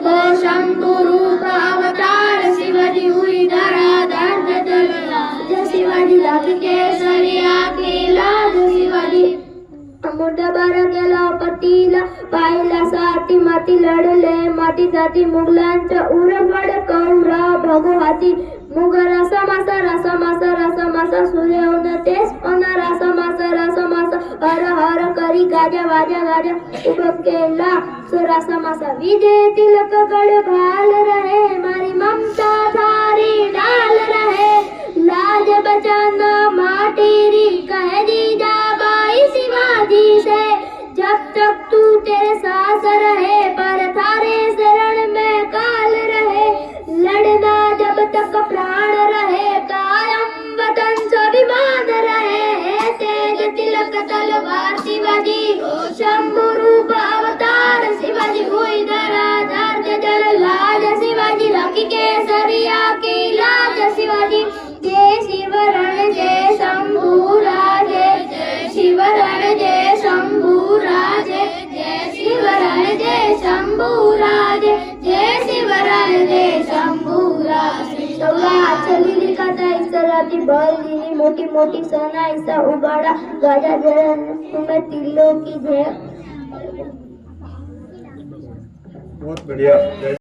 हो शंभू रूप अवतार शिवाजी हुई धराधर जय शिवाजी लाख केसरिया की लाज शिवाजी मुर्दाबार गेला पतीला पाहिला साथी माती लढले माती जाती मुघलांच्या उरफड कौरव भगवती मुग रसमासा सूर्य तेच पण रसमासा हर हर करी गाजा वाजा उभं केला रसमासा विजय तिलक गड घाल रहे मारी ममता थारी डाल रहे लाज बचाना माटेरी कह दी जा बाई शिवाजी से जब तक तू तेरे साथ रहे पर थारे शरण में काल रहे लड़ना जब तक प्राण रहे कायम वतन स्वाभिमान रहे तेज तिलक तलवार शिवाजी शंभू रूप अवतार शिवाजी हुई धराधर जल लाज शिवाजी राखी केसरिया की लाज शिवाजी जय शिवरण जय शंभू राजे जय शिवरण जय शंभू राजे जय शिवरण जय शंभू राजे जय शिवरण जय शंभू राजे चली कथा इसराती बलिनी मोठी मोठी सणा ऐसा उबाड़ा गाजा जरण तुम्हें तिल्लो की जय। बहुत बढ़िया।